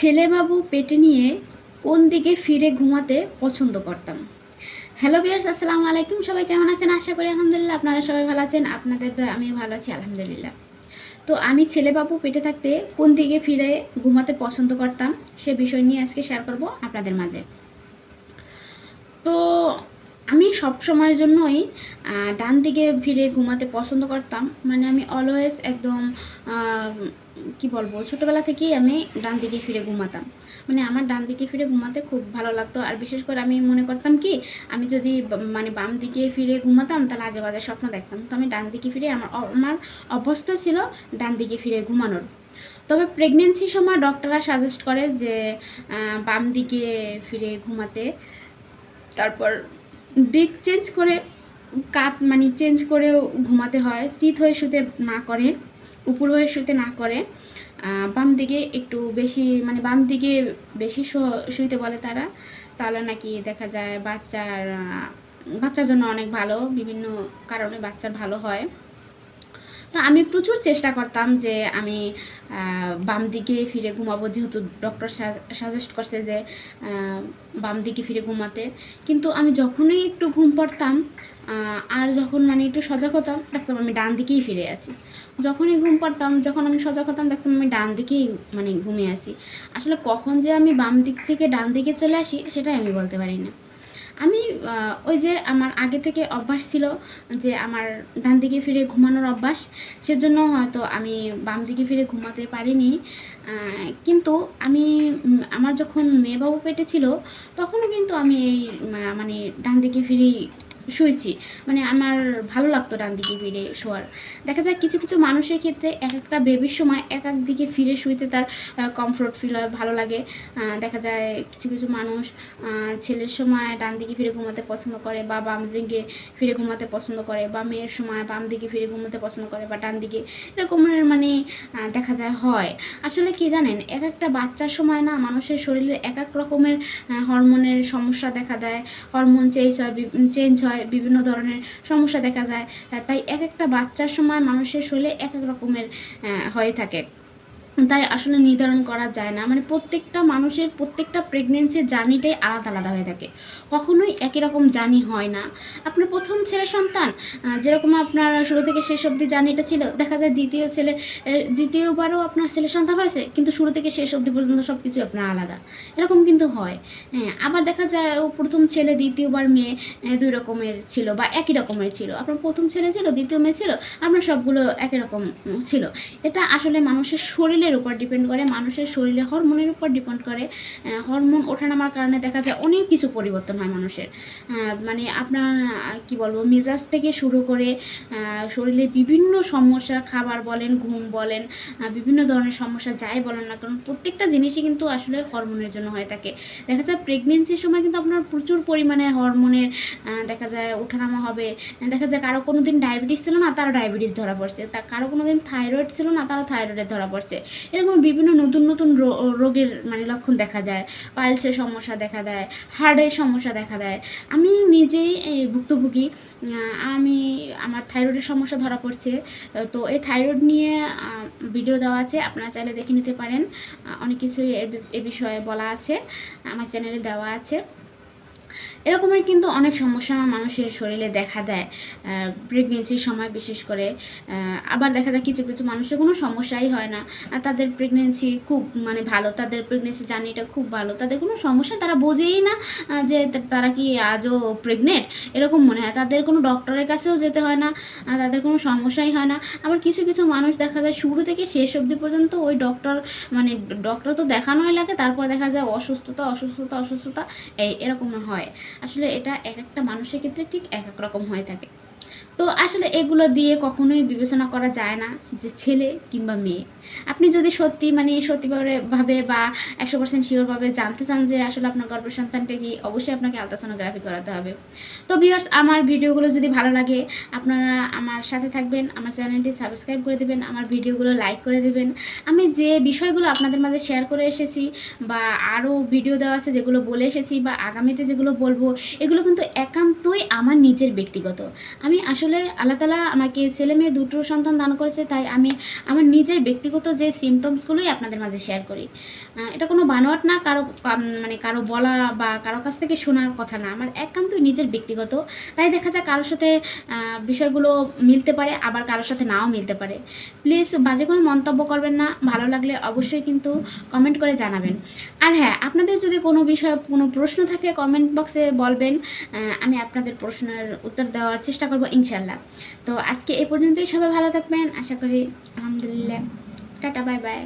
ছেলেবাবু পেটে নিয়ে কোন দিকে ফিরে ঘুমাতে পছন্দ করতাম। হ্যালো ভিউয়ার্স, আসসালামু আলাইকুম। সবাই কেমন আছেন? আশা করি আলহামদুলিল্লাহ আপনারা সবাই ভালো আছেন। আপনাদের দয়ায় আমিও ভালো আছি আলহামদুলিল্লাহ। তো আমি ছেলেবাবু পেটে থাকতে কোন দিকে ফিরে ঘুমাতে পছন্দ করতাম সে বিষয় নিয়ে আজকে শেয়ার করব আপনাদের মাঝে। তো আমি সব সময়ের জন্যই ডান দিকে ফিরে ঘুমাতে পছন্দ করতাম। মানে আমি অলওয়েজ একদম কি বলবো, ছোটোবেলা থেকেই আমি ডান দিকে ফিরে ঘুমাতাম। মানে আমার ডান দিকে ফিরে ঘুমাতে খুব ভালো লাগতো। আর বিশেষ করে আমি মনে করতাম কি, আমি যদি মানে বাম দিকে ফিরে ঘুমাতাম তাহলে আজে বাজে স্বপ্ন দেখতাম। তো আমি ডান দিকে ফিরে আমার অভ্যস্ত ছিল ডান দিকে ফিরে ঘুমানোর। তবে প্রেগনেন্সির সময় ডক্টররা সাজেস্ট করে যে বাম দিকে ফিরে ঘুমাতে। তারপর দিক চেঞ্জ করে কাত মানে চেঞ্জ করেও ঘুমাতে হয়, চিত হয়ে শুতে না করে, উপর হয়ে শুতে না করে বাম দিকে একটু বেশি, মানে বাম দিকে বেশি শুইতে বলে তারা। তাহলে নাকি দেখা যায় বাচ্চার জন্য অনেক ভালো, বিভিন্ন কারণে বাচ্চার ভালো হয়। তো আমি প্রচুর চেষ্টা করতাম যে আমি বাম দিকে ফিরে ঘুমাবো, যেহেতু ডক্টর সাজেস্ট করছে যে বাম দিকে ফিরে ঘুমাতে। কিন্তু আমি যখনই একটু ঘুম পড়তাম আর যখন মানে একটু সজাগ হতাম দেখতাম আমি ডান দিকেই ফিরে আছি। যখনই ঘুম পড়তাম, যখন আমি সজাগ হতাম দেখতাম আমি ডান দিকেই মানে ঘুমিয়ে আছি। আসলে কখন যে আমি বাম দিক থেকে ডান দিকে চলে আসি সেটাই আমি বলতে পারি না। আমি ওই যে আমার আগে থেকে অভ্যাস ছিল যে আমার ডান দিকে ফিরে ঘুমানোর অভ্যাস, সেজন্য হয়তো আমি বাম দিকে ফিরে ঘুমাতে পারিনি। কিন্তু আমি আমার যখন মেয়েবাবু পেটে ছিল তখনও কিন্তু আমি এই মানে ডান দিকে ফিরেই শুয়েছি। মানে আমার ভালো লাগতো ডান দিকে ফিরে শোয়ার। দেখা যায় কিছু কিছু মানুষের ক্ষেত্রে এক একটা বেবির সময় এক এক দিকে ফিরে শুইতে তার কমফোর্ট ফিল হয়, ভালো লাগে। দেখা যায় কিছু কিছু মানুষ ছেলের সময় ডান দিকে ফিরে ঘুমাতে পছন্দ করে, বা বাম দিকে ফিরে ঘুমাতে পছন্দ করে, বা মেয়ের সময় বাম দিকে ফিরে ঘুমাতে পছন্দ করে, বা ডান দিকে, এরকমের মানে দেখা যায় হয়। আসলে কি জানেন, এক একটা বাচ্চার সময় না মানুষের শরীরে এক এক রকমের হরমোনের সমস্যা দেখা দেয়, হরমোন চেঞ্জ হয়, বিভিন্ন ধরনের সমস্যা দেখা যায়। তাই এক একটা বাচ্চার সময় মানুষের শরীরে এক এক রকমের হয়ে থাকে। তাই আসলে নির্ধারণ করা যায় না। মানে প্রত্যেকটা মানুষের প্রত্যেকটা প্রেগনেন্সির জার্নিটাই আলাদা আলাদা হয়ে থাকে, কখনোই একই রকম জার্নি হয় না। আপনার প্রথম ছেলে সন্তান যেরকম আপনার শুরু থেকে শেষ অবধি জার্নিটা ছিল, দেখা যায় দ্বিতীয়বারও আপনার ছেলে সন্তান হয়েছে, কিন্তু শুরু থেকে শেষ অবধি পর্যন্ত সব কিছু আপনার আলাদা, এরকম কিন্তু হয়। হ্যাঁ, আবার দেখা যায় ও প্রথম ছেলে দ্বিতীয়বার মেয়ে দুই রকমের ছিল বা একই রকমের ছিল। আপনার প্রথম ছেলে ছিল, দ্বিতীয় মেয়ে ছিল, আপনার সবগুলো একই রকম ছিল। এটা আসলে মানুষের শরীরের উপর ডিপেন্ড করে, মানুষের শরীরে হরমোনের উপর ডিপেন্ড করে। হরমোন ওঠানামার কারণে দেখা যায় অনেক কিছু পরিবর্তন হয় মানুষের। মানে আপনার কি বলবো, মেজাজ থেকে শুরু করে শরীরে বিভিন্ন সমস্যা, খাবার বলেন, ঘুম বলেন, বিভিন্ন ধরনের সমস্যা যাই বলেন না কারণ প্রত্যেকটা জিনিসই কিন্তু আসলে হরমোনের জন্য হয়ে থাকে। দেখা যায় প্রেগনেন্সির সময় কিন্তু আপনার প্রচুর পরিমাণে হরমোনের দেখা যায় ওঠানামা হবে। দেখা যায় কারো কোনো দিন ডায়াবেটিস ছিল না, তারও ডায়াবেটিস ধরা পড়ছে, কারো কোনো দিন থাইরয়েড ছিল না, তারও থাইরয়েডের ধরা পড়ছে। এরকম বিভিন্ন নতুন নতুন রোগের মানে লক্ষণ দেখা যায়, পাইলসের সমস্যা দেখা দেয়, হার্টের সমস্যা দেখা দেয়। আমি নিজেই ভুক্তভোগী। আমার থাইরয়েডের সমস্যা ধরা পড়ছে। তো এই থাইরয়েড নিয়ে ভিডিও দেওয়া আছে, আপনারা চাইলে দেখে নিতে পারেন। অনেক কিছুই এ বিষয়ে বলা আছে, আমার চ্যানেলে দেওয়া আছে। এরকমের কিন্তু অনেক সমস্যা মানুষের শরীরে দেখা দেয় প্রেগনেন্সির সময় বিশেষ করে। আবার দেখা যায় কিছু কিছু মানুষের কোনো সমস্যাই হয় না, তাদের প্রেগনেন্সি খুব মানে ভালো, তাদের প্রেগনেন্সি জার্নিটা খুব ভালো, তাদের কোনো সমস্যা তারা বোঝেই না যে তারা কি আজও প্রেগনেন্ট, এরকম মনে হয়। তাদের কোনো ডক্টরের কাছেও যেতে হয় না, তাদের কোনো সমস্যাই হয় না। আবার কিছু কিছু মানুষ দেখা যায় শুরু থেকে শেষ অবধি পর্যন্ত ওই ডক্টর তো দেখানোই লাগে, তারপর দেখা যায় অসুস্থতা অসুস্থতা অসুস্থতা এরকম হয়। আসলে এটা এক একটা মানুষের ক্ষেত্রে ঠিক এক এক রকম হয়ে থাকে। তো আসলে এগুলো দিয়ে কখনোই বিবেচনা করা যায় না যে ছেলে কিংবা মেয়ে। আপনি যদি সত্যিভাবে বা 100% শিওরভাবে জানতে চান যে আসলে আপনার গর্ভের সন্তানটা কি, অবশ্যই আপনাকে আলট্রাসোনোগ্রাফি করাতে হবে। তো ভিউয়ার্স, আমার ভিডিওগুলো যদি ভালো লাগে আপনারা আমার সাথে থাকবেন, আমার চ্যানেলটি সাবস্ক্রাইব করে দেবেন, আমার ভিডিওগুলো লাইক করে দেবেন। আমি যে বিষয়গুলো আপনাদের মাঝে শেয়ার করে এসেছি বা আরও ভিডিও দেওয়া আছে যেগুলো বলে এসেছি বা আগামীতে যেগুলো বলবো, এগুলো কিন্তু একান্তই আমার নিজের ব্যক্তিগত। আমি আসলে আসলে আল্লাহ তাআলা আমাকে ছেলে মেয়ে দুটো সন্তান দান করেছে, তাই আমি আমার নিজের ব্যক্তিগত যে সিমটমসগুলোই আপনাদের মাঝে শেয়ার করি। এটা কোনো বানোয়াট না, মানে কারো বলা বা কারো কাছ থেকে শোনার কথা না, আমার একান্তই নিজের ব্যক্তিগত। তাই দেখা যায় কারোর সাথে বিষয়গুলো মিলতে পারে, আবার কারোর সাথে নাও মিলতে পারে। প্লিজ বাজে কোনো মন্তব্য করবেন না, ভালো লাগলে অবশ্যই কিন্তু কমেন্ট করে জানাবেন। আর হ্যাঁ, আপনাদের যদি কোনো বিষয়ে কোনো প্রশ্ন থাকে কমেন্ট বক্সে বলবেন, আমি আপনাদের প্রশ্নের উত্তর দেওয়ার চেষ্টা করব ইনশাল্লাহ। তো আজকে এ পর্যন্তই, সবাই ভালো থাকবেন আশা করি। আলহামদুলিল্লাহ, টাটা, বাই বাই।